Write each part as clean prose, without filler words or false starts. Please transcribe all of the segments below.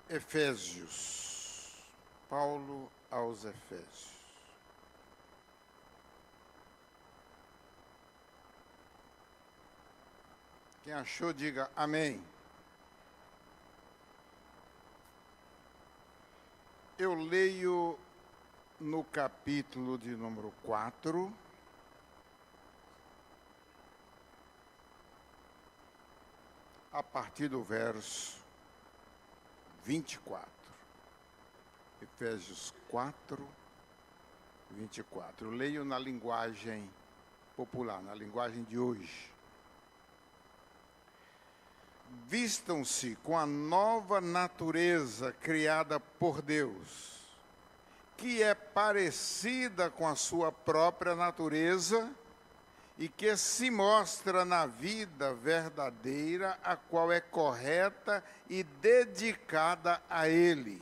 Efésios. Paulo aos Efésios. Quem achou, diga amém. Eu leio no capítulo de número 4, a partir do verso 24. Efésios 4, 24. Eu leio na linguagem popular, na linguagem de hoje. Vistam-se com a nova natureza criada por Deus, que é parecida com a sua própria natureza e que se mostra na vida verdadeira, a qual é correta e dedicada a Ele.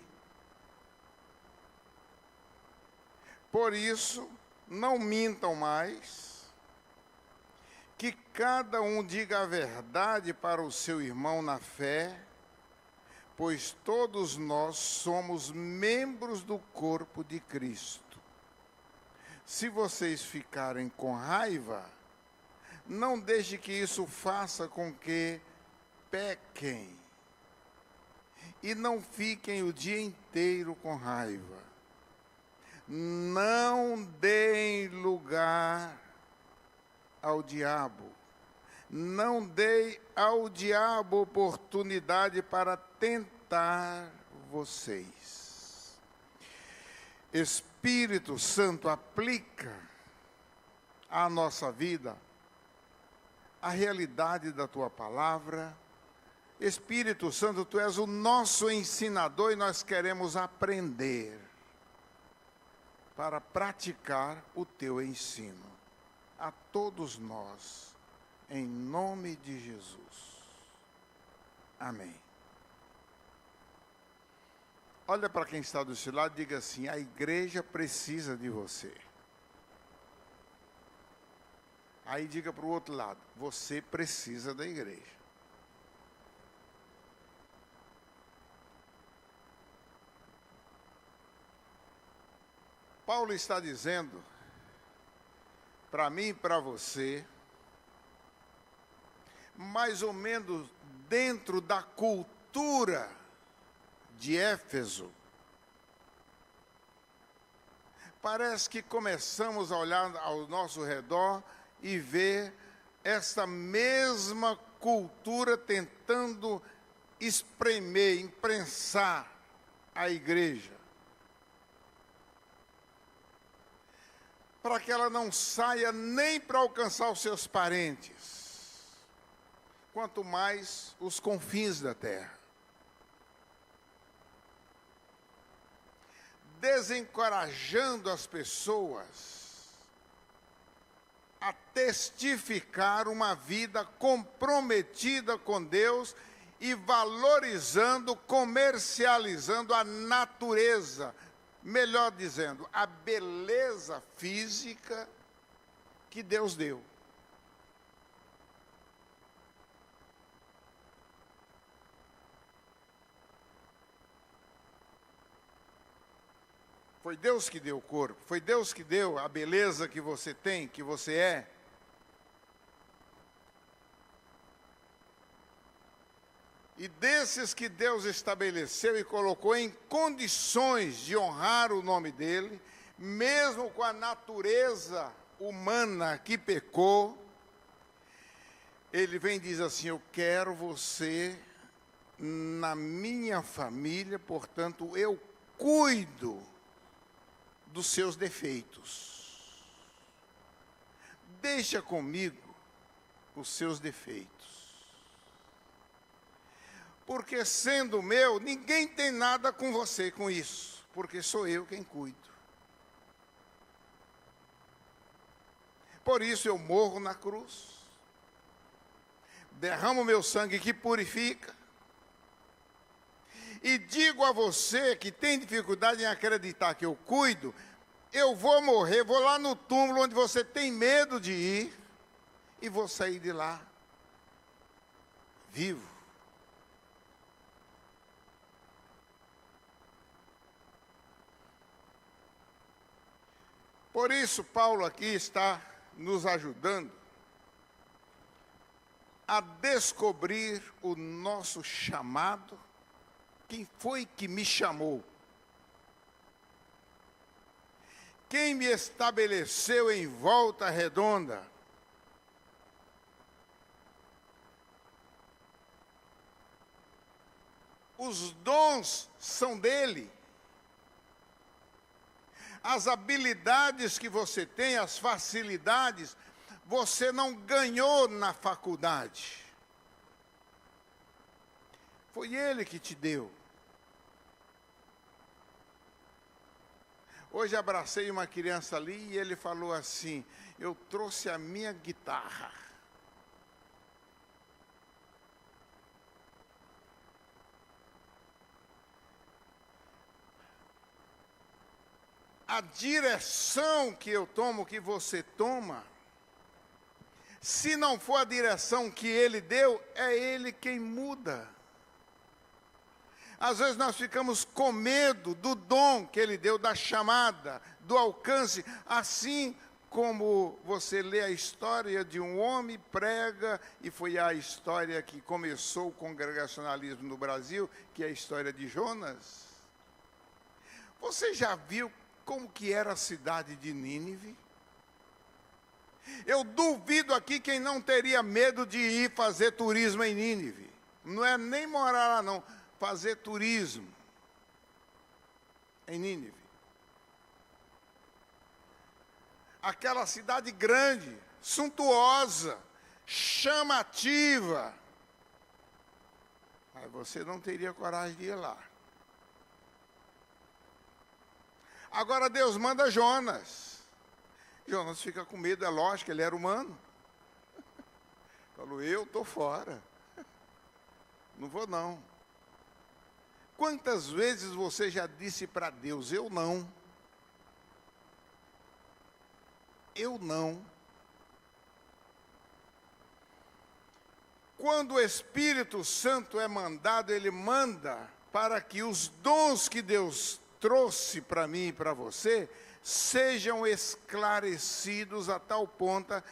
Por isso, não mintam mais, que cada um diga a verdade para o seu irmão na fé, pois todos nós somos membros do corpo de Cristo. Se vocês ficarem com raiva, não deixe que isso faça com que pequem, e não fiquem o dia inteiro com raiva. Não deem lugar ao diabo. Não dei ao diabo oportunidade para tentar vocês. Espírito Santo, aplica à nossa vida a realidade da tua palavra. Espírito Santo, tu és o nosso ensinador e nós queremos aprender para praticar o teu ensino. A todos nós, em nome de Jesus. Amém. Olha para quem está do seu lado e diga assim: a igreja precisa de você. Aí diga para o outro lado: você precisa da igreja. Paulo está dizendo para mim e para você, mais ou menos dentro da cultura de Éfeso, parece que começamos a olhar ao nosso redor e ver essa mesma cultura tentando espremer, imprensar a igreja, para que ela não saia nem para alcançar os seus parentes, quanto mais os confins da terra. Desencorajando as pessoas a testificar uma vida comprometida com Deus e valorizando, comercializando a natureza, melhor dizendo, a beleza física que Deus deu. Foi Deus que deu o corpo, foi Deus que deu a beleza que você tem, que você é. E desses que Deus estabeleceu e colocou em condições de honrar o nome dele, mesmo com a natureza humana que pecou, ele vem e diz assim: eu quero você na minha família, portanto eu cuido dos seus defeitos. Deixa comigo os seus defeitos. Porque sendo meu, ninguém tem nada com você com isso, porque sou eu quem cuido. Por isso eu morro na cruz, derramo meu sangue que purifica, e digo a você que tem dificuldade em acreditar que eu cuido, eu vou morrer, vou lá no túmulo onde você tem medo de ir, e vou sair de lá vivo. Por isso, Paulo aqui está nos ajudando a descobrir o nosso chamado. Quem foi que me chamou? Quem me estabeleceu em volta redonda? Os dons são dele. As habilidades que você tem, as facilidades, você não ganhou na faculdade. Foi ele que te deu. Hoje abracei uma criança ali e ele falou assim: eu trouxe a minha guitarra. A direção que eu tomo, que você toma, se não for a direção que ele deu, é ele quem muda. Às vezes nós ficamos com medo do dom que ele deu, da chamada, do alcance, assim como você lê a história de um homem, prega, e foi a história que começou o congregacionalismo no Brasil, que é a história de Jonas. Você já viu como que era a cidade de Nínive? Eu duvido aqui quem não teria medo de ir fazer turismo em Nínive. Não é nem morar lá não, fazer turismo em Nínive. Aquela cidade grande, suntuosa, chamativa. Mas você não teria coragem de ir lá. Agora Deus manda Jonas. Jonas fica com medo, é lógico, ele era humano. Falou, eu estou fora. Não vou não. Quantas vezes você já disse para Deus, eu não. Eu não. Quando o Espírito Santo é mandado, ele manda para que os dons que Deus trouxe para mim e para você sejam esclarecidos a tal ponta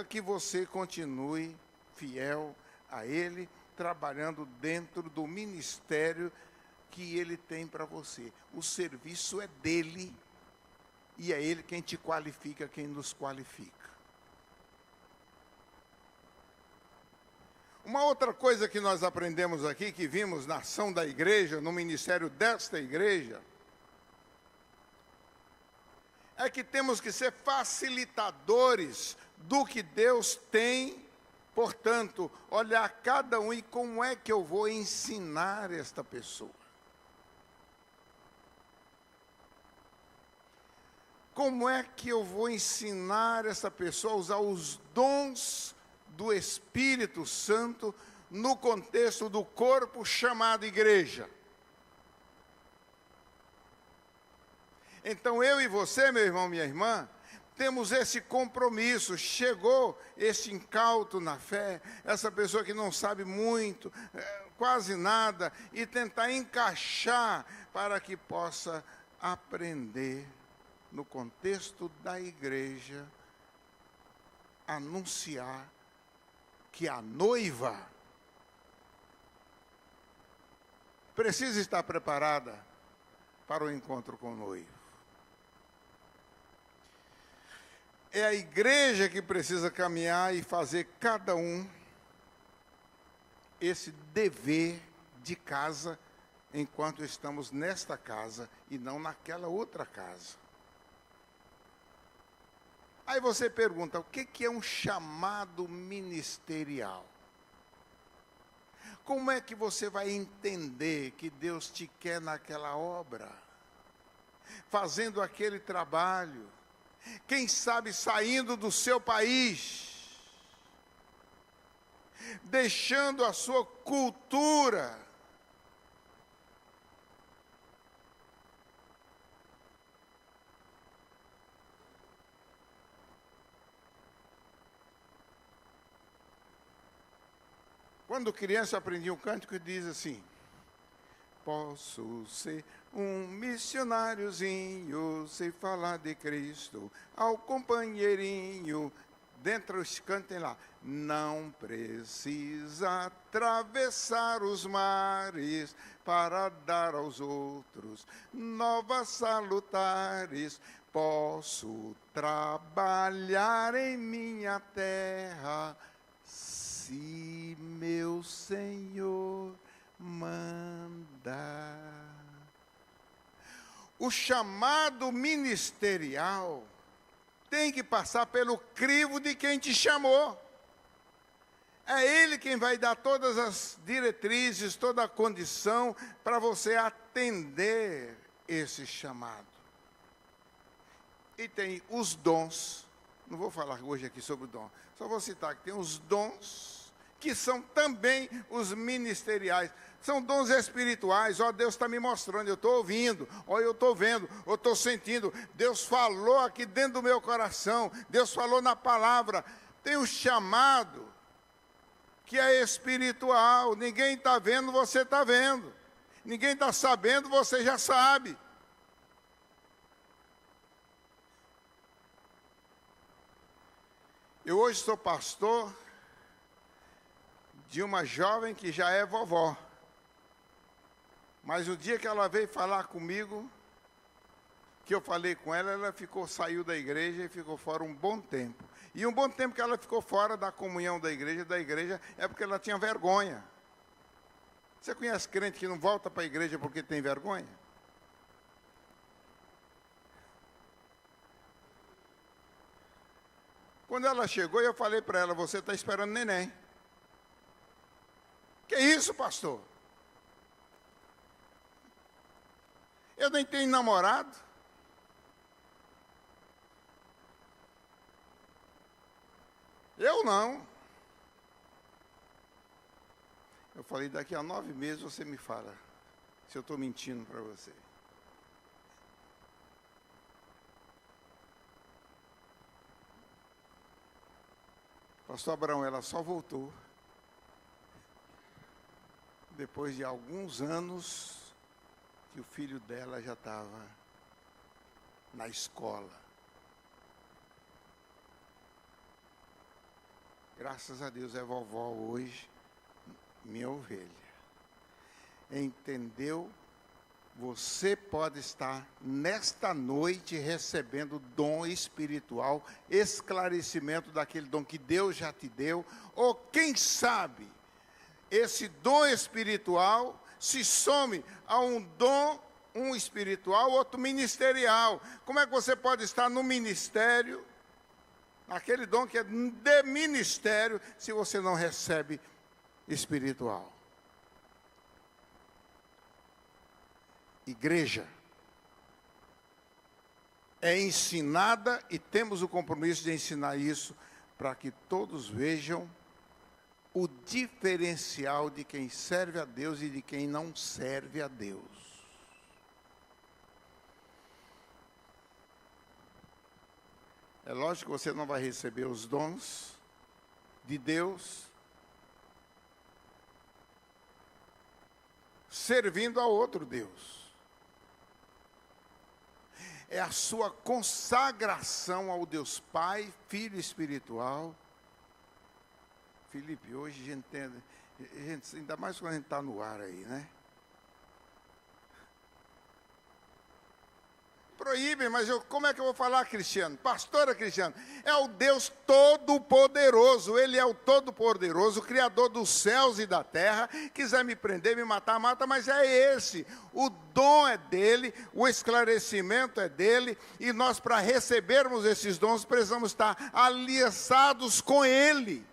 que você continue fiel a Ele, trabalhando dentro do ministério que Ele tem para você. O serviço é dele e é Ele quem te qualifica, quem nos qualifica. Uma outra coisa que nós aprendemos aqui, que vimos na ação da igreja, no ministério desta igreja, é que temos que ser facilitadores do que Deus tem. Portanto, olhar cada um e como é que eu vou ensinar esta pessoa. Como é que eu vou ensinar essa pessoa a usar os dons do Espírito Santo no contexto do corpo chamado igreja? Então eu e você, meu irmão, minha irmã, temos esse compromisso. Chegou esse incauto na fé, essa pessoa que não sabe muito, quase nada, e tentar encaixar para que possa aprender no contexto da igreja, anunciar que a noiva precisa estar preparada para o encontro com o noivo. É a igreja que precisa caminhar e fazer cada um esse dever de casa, enquanto estamos nesta casa e não naquela outra casa. Aí você pergunta, o que é um chamado ministerial? Como é que você vai entender que Deus te quer naquela obra? Fazendo aquele trabalho? Quem sabe saindo do seu país? Deixando a sua cultura? Quando criança eu aprendi um cântico que diz assim: posso ser um missionáriozinho, sem falar de Cristo, ao companheirinho, dentro os cantem lá. Não precisa atravessar os mares para dar aos outros novas salutares. Posso trabalhar em minha terra, se meu Senhor mandar. O chamado ministerial tem que passar pelo crivo de quem te chamou. É Ele quem vai dar todas as diretrizes, toda a condição para você atender esse chamado. E tem os dons. Não vou falar hoje aqui sobre o dom. Só vou citar que tem os dons, que são também os ministeriais. São dons espirituais. Ó, Deus está me mostrando, eu estou ouvindo. Ó, eu estou vendo, eu estou sentindo. Deus falou aqui dentro do meu coração. Deus falou na palavra. Tem o chamado, que é espiritual. Ninguém está vendo, você está vendo. Ninguém está sabendo, você já sabe. Eu hoje sou pastor de uma jovem que já é vovó. Mas o dia que ela veio falar comigo, que eu falei com ela, ela saiu da igreja e ficou fora um bom tempo. E um bom tempo que ela ficou fora da comunhão da igreja, é porque ela tinha vergonha. Você conhece crente que não volta para a igreja porque tem vergonha? Quando ela chegou, eu falei para ela, você está esperando neném. Que isso, pastor? Eu nem tenho namorado. Eu não. Eu falei, daqui a 9 meses você me fala se eu estou mentindo para você. Pastor Abraão, ela só voltou depois de alguns anos que o filho dela já estava na escola. Graças a Deus é vovó hoje, minha ovelha. Entendeu? Você pode estar nesta noite recebendo dom espiritual, esclarecimento daquele dom que Deus já te deu, ou quem sabe, esse dom espiritual se some a um dom, um espiritual, outro ministerial. Como é que você pode estar no ministério, naquele dom que é de ministério, se você não recebe espiritual? Igreja é ensinada e temos o compromisso de ensinar isso para que todos vejam o diferencial de quem serve a Deus e de quem não serve a Deus. É lógico que você não vai receber os dons de Deus servindo a outro Deus. É a sua consagração ao Deus Pai, Filho espiritual. Felipe, hoje a gente tem, ainda mais quando a gente está no ar aí, né? Proíbe, mas como é que eu vou falar, Cristiano? Pastora Cristiano, é o Deus Todo-Poderoso, Ele é o Todo-Poderoso, o Criador dos céus e da terra. Quiser me prender, me matar, mata, mas é esse. O dom é dele, o esclarecimento é dele, e nós, para recebermos esses dons, precisamos estar aliançados com Ele.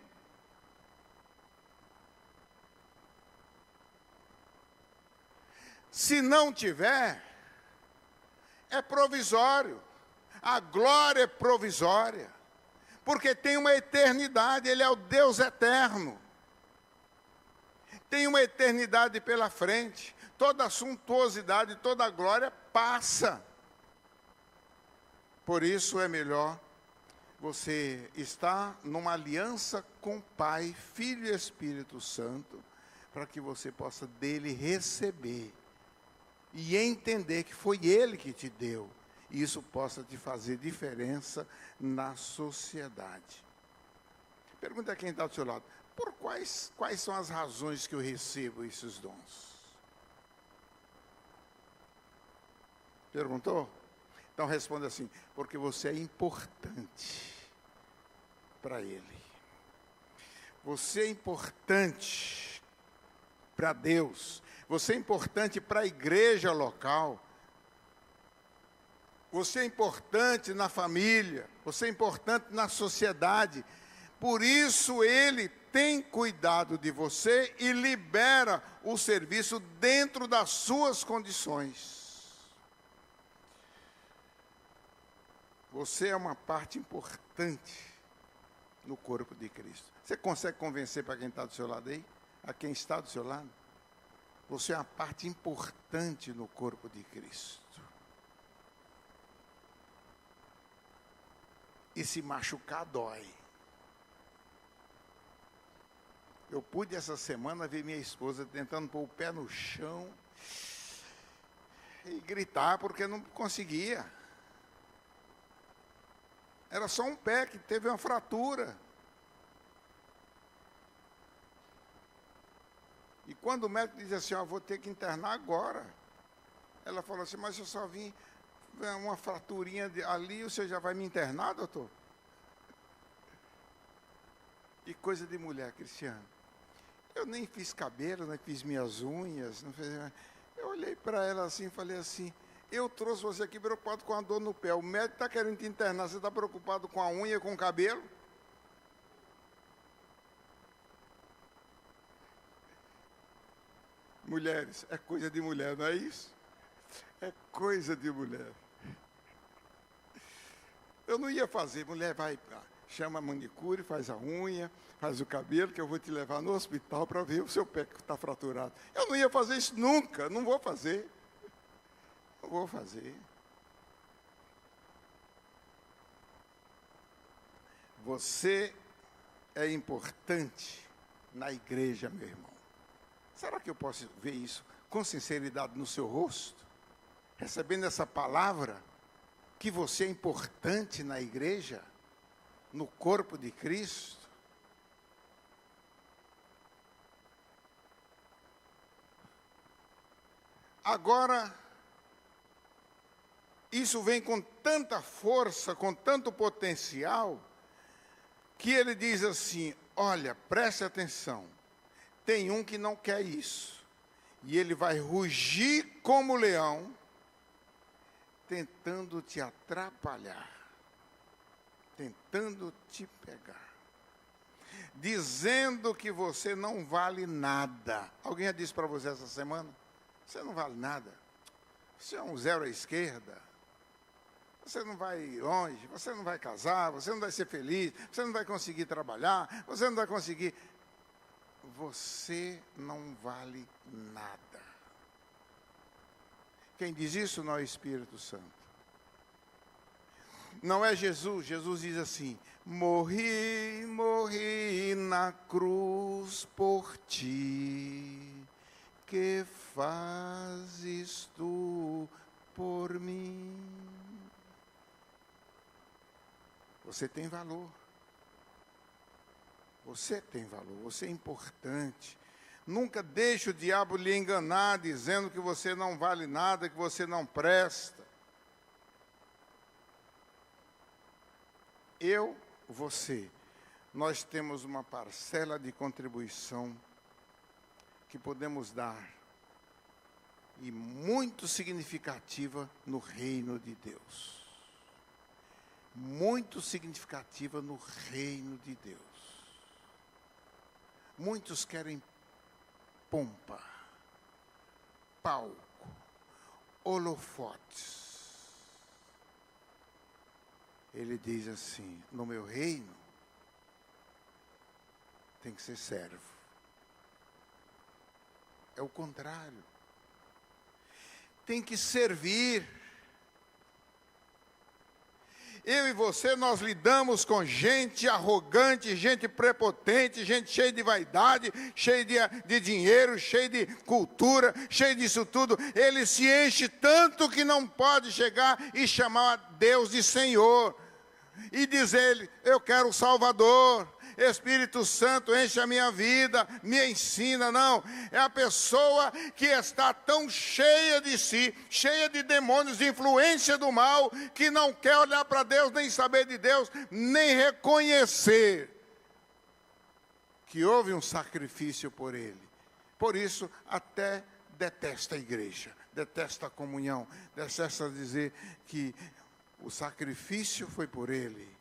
Se não tiver, é provisório. A glória é provisória. Porque tem uma eternidade, Ele é o Deus eterno. Tem uma eternidade pela frente. Toda a suntuosidade, toda a glória passa. Por isso é melhor você estar numa aliança com Pai, Filho e Espírito Santo, para que você possa dele receber e entender que foi Ele que te deu. E isso possa te fazer diferença na sociedade. Pergunta a quem está do seu lado: quais são as razões que eu recebo esses dons? Perguntou? Então responda assim: porque você é importante para Ele. Você é importante para Deus. Você é importante para a igreja local. Você é importante na família. Você é importante na sociedade. Por isso Ele tem cuidado de você e libera o serviço dentro das suas condições. Você é uma parte importante no corpo de Cristo. Você consegue convencer para quem está do seu lado aí? A quem está do seu lado? Você é uma parte importante no corpo de Cristo. E se machucar dói. Eu pude essa semana ver minha esposa tentando pôr o pé no chão e gritar porque não conseguia. Era só um pé que teve uma fratura. E quando o médico dizia assim: vou ter que internar agora. Ela falou assim: mas eu só vim ver uma fraturinha ali, o senhor já vai me internar, doutor? E coisa de mulher, Cristiano. Eu nem fiz cabelo, nem fiz minhas unhas. Não fiz... Eu olhei para ela assim e falei assim: eu trouxe você aqui preocupado com a dor no pé. O médico está querendo te internar, você está preocupado com a unha, com o cabelo? Mulheres, é coisa de mulher, não é isso? É coisa de mulher. Eu não ia fazer, mulher vai, chama a manicure, faz a unha, faz o cabelo, que eu vou te levar no hospital para ver o seu pé que está fraturado. Eu não ia fazer isso nunca, não vou fazer. Não vou fazer. Você é importante na igreja, meu irmão. Será que eu posso ver isso com sinceridade no seu rosto? Recebendo essa palavra, que você é importante na igreja, no corpo de Cristo? Agora, isso vem com tanta força, com tanto potencial, que ele diz assim: olha, preste atenção, tem um que não quer isso, e ele vai rugir como leão, tentando te atrapalhar, tentando te pegar, dizendo que você não vale nada. Alguém já disse para você essa semana: você não vale nada, você é um zero à esquerda, você não vai longe, você não vai casar, você não vai ser feliz, você não vai conseguir trabalhar, você não vai conseguir... Você não vale nada. Quem diz isso não é o Espírito Santo. Não é Jesus. Jesus diz assim: morri na cruz por ti, que fazes tu por mim? Você tem valor. Você tem valor, você é importante. Nunca deixe o diabo lhe enganar, dizendo que você não vale nada, que você não presta. Eu, você, nós temos uma parcela de contribuição que podemos dar, e muito significativa no reino de Deus. Muito significativa no reino de Deus. Muitos querem pompa, palco, holofotes. Ele diz assim: no meu reino tem que ser servo. É o contrário. Tem que servir. Eu e você, nós lidamos com gente arrogante, gente prepotente, gente cheia de vaidade, cheia de dinheiro, cheia de cultura, cheia disso tudo. Ele se enche tanto que não pode chegar e chamar Deus de Senhor. E dizer, eu quero o Salvador. Espírito Santo, enche a minha vida, me ensina. Não, é a pessoa que está tão cheia de si, cheia de demônios, de influência do mal, que não quer olhar para Deus, nem saber de Deus, nem reconhecer que houve um sacrifício por ele. Por isso, até detesta a igreja, detesta a comunhão, detesta dizer que o sacrifício foi por ele.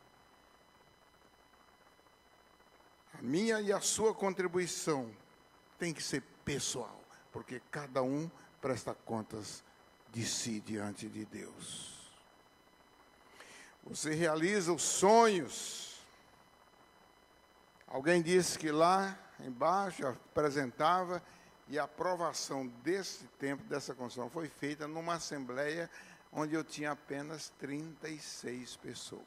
A minha e a sua contribuição tem que ser pessoal, porque cada um presta contas de si diante de Deus. Você realiza os sonhos. Alguém disse que lá embaixo apresentava, e a aprovação desse tempo, dessa construção, foi feita numa assembleia onde eu tinha apenas 36 pessoas.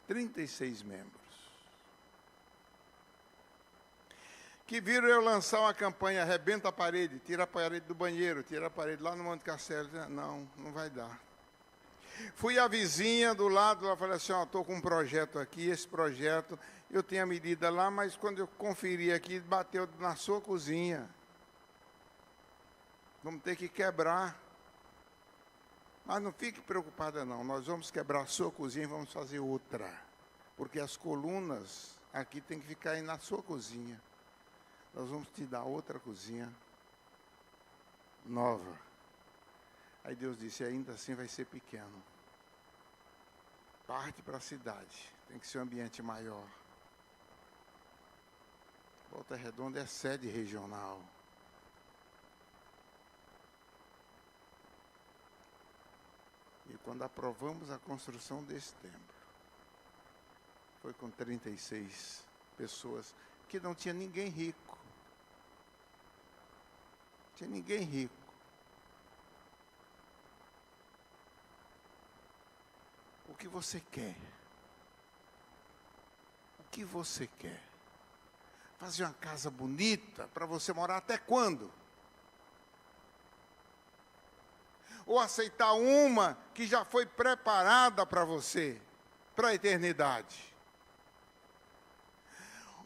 36 membros. Que viram eu lançar uma campanha, arrebenta a parede, tira a parede do banheiro, tira a parede lá no Monte Castelo. Não, não vai dar. Fui à vizinha do lado, ela falou assim, estou com um projeto aqui, esse projeto, eu tenho a medida lá, mas quando eu conferi aqui, bateu na sua cozinha. Vamos ter que quebrar. Mas não fique preocupada não, nós vamos quebrar a sua cozinha e vamos fazer outra. Porque as colunas aqui tem que ficar aí na sua cozinha. Nós vamos te dar outra cozinha nova. Aí Deus disse, ainda assim vai ser pequeno. Parte para a cidade, tem que ser um ambiente maior. Volta Redonda é sede regional. E quando aprovamos a construção desse templo, foi com 36 pessoas, que não tinha ninguém rico. Tinha ninguém rico. O que você quer? O que você quer? Fazer uma casa bonita para você morar até quando? Ou aceitar uma que já foi preparada para você, para a eternidade?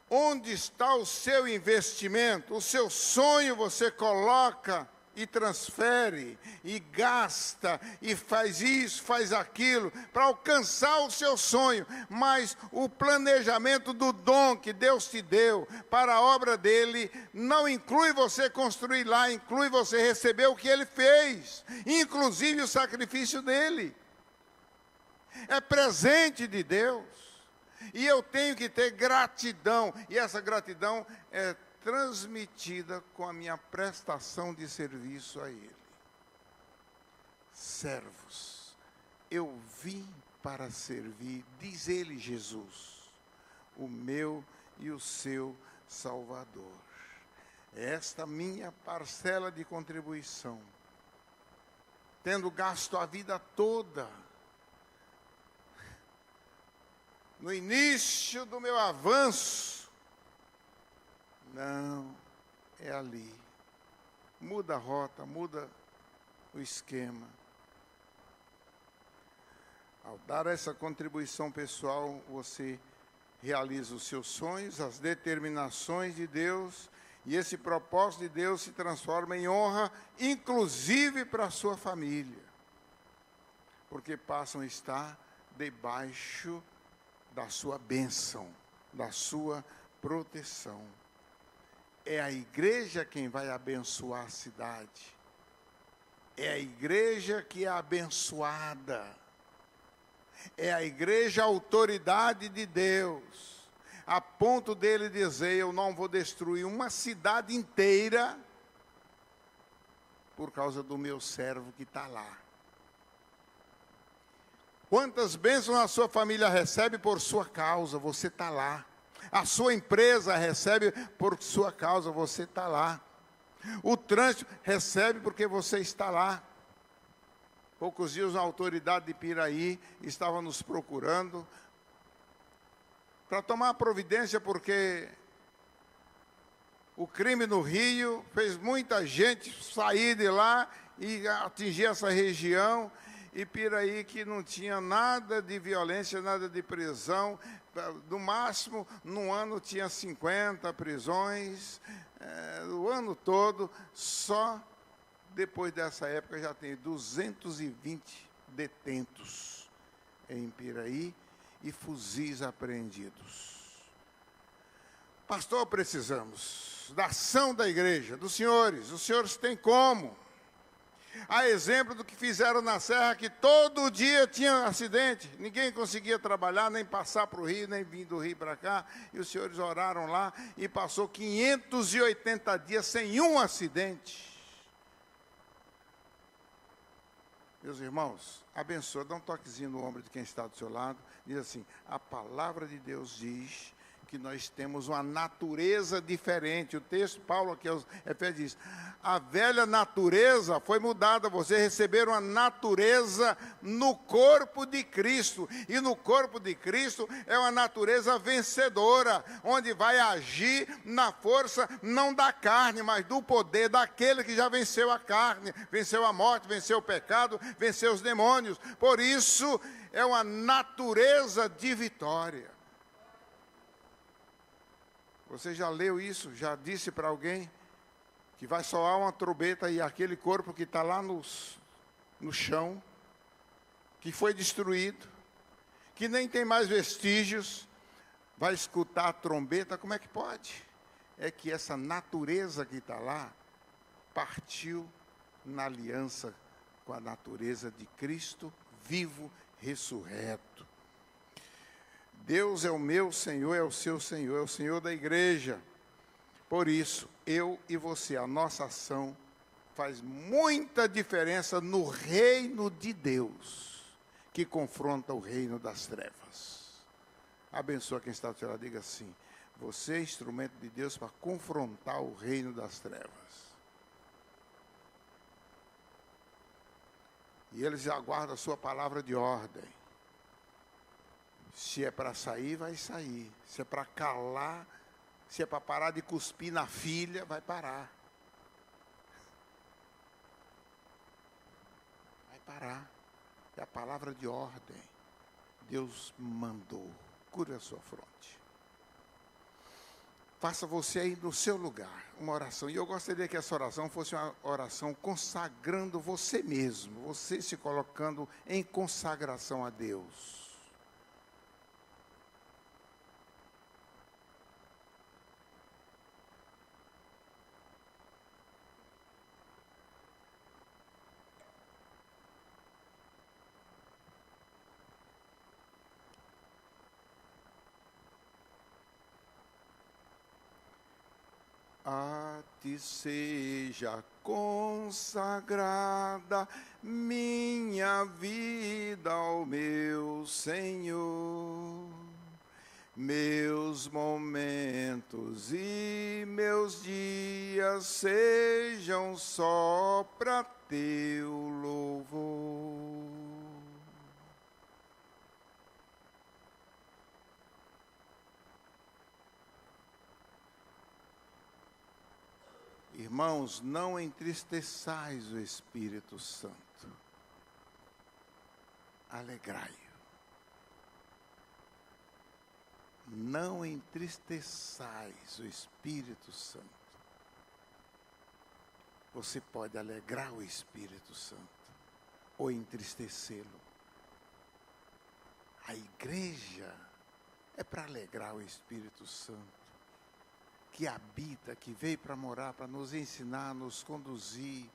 Onde está o seu investimento? O seu sonho você coloca e transfere, e gasta, e faz isso, faz aquilo, para alcançar o seu sonho. Mas o planejamento do dom que Deus te deu para a obra dele, não inclui você construir lá, inclui você receber o que ele fez, inclusive o sacrifício dele. É presente de Deus. E eu tenho que ter gratidão, e essa gratidão é transmitida com a minha prestação de serviço a Ele. Servos, eu vim para servir, diz Ele, Jesus, o meu e o seu Salvador. Esta minha parcela de contribuição, tendo gasto a vida toda, no início do meu avanço, não, é ali. Muda a rota, muda o esquema. Ao dar essa contribuição pessoal, você realiza os seus sonhos, as determinações de Deus, e esse propósito de Deus se transforma em honra, inclusive para a sua família. Porque passam a estar debaixo da sua bênção, da sua proteção. É a igreja quem vai abençoar a cidade. É a igreja que é abençoada. É a igreja a autoridade de Deus. A ponto dele dizer, eu não vou destruir uma cidade inteira por causa do meu servo que está lá. Quantas bênçãos a sua família recebe por sua causa, você está lá. A sua empresa recebe por sua causa, você está lá. O trânsito recebe porque você está lá. Poucos dias, a autoridade de Piraí estava nos procurando para tomar providência, porque o crime no Rio fez muita gente sair de lá e atingir essa região. E Piraí, que não tinha nada de violência, nada de prisão, no máximo, num ano tinha 50 prisões, o ano todo, só depois dessa época já tem 220 detentos em Piraí e fuzis apreendidos. Pastor, precisamos da ação da igreja, dos senhores. Os senhores têm como? A exemplo do que fizeram na Serra, que todo dia tinha acidente. Ninguém conseguia trabalhar, nem passar para o Rio, nem vir do Rio para cá. E os senhores oraram lá e passou 580 dias sem um acidente. Meus irmãos, abençoa, dá um toquezinho no ombro de quem está do seu lado. Diz assim: a palavra de Deus diz que nós temos uma natureza diferente. O texto, Paulo aqui aos Efésios diz: a velha natureza foi mudada, vocês receberam uma natureza no corpo de Cristo, e no corpo de Cristo é uma natureza vencedora, onde vai agir na força não da carne, mas do poder daquele que já venceu a carne, venceu a morte, venceu o pecado, venceu os demônios. Por isso é uma natureza de vitória. Você já leu isso? Já disse para alguém que vai soar uma trombeta e aquele corpo que está lá no chão, que foi destruído, que nem tem mais vestígios, vai escutar a trombeta? Como é que pode? É que essa natureza que está lá partiu na aliança com a natureza de Cristo vivo, ressurreto. Deus é o meu Senhor, é o seu Senhor, é o Senhor da igreja. Por isso, eu e você, a nossa ação faz muita diferença no reino de Deus, que confronta o reino das trevas. Abençoa quem está do seu lado, diga assim: você é instrumento de Deus para confrontar o reino das trevas. E eles aguardam a sua palavra de ordem. Se é para sair, vai sair. Se é para calar, se é para parar de cuspir na filha, vai parar. Vai parar. É a palavra de ordem. Deus mandou. Cure a sua fronte. Faça você aí no seu lugar uma oração. E eu gostaria que essa oração fosse uma oração consagrando você mesmo. Você se colocando em consagração a Deus. A ti seja consagrada minha vida ao meu Senhor. Meus momentos e meus dias sejam só para teu louvor. Irmãos, não entristeçais o Espírito Santo. Alegrai-o. Não entristeçais o Espírito Santo. Você pode alegrar o Espírito Santo ou entristecê-lo. A igreja é para alegrar o Espírito Santo, que habita, que veio para morar, para nos ensinar, nos conduzir,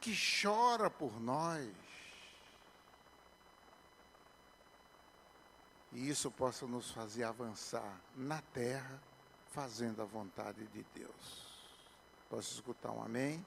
que chora por nós. E isso possa nos fazer avançar na terra, fazendo a vontade de Deus. Posso escutar um amém?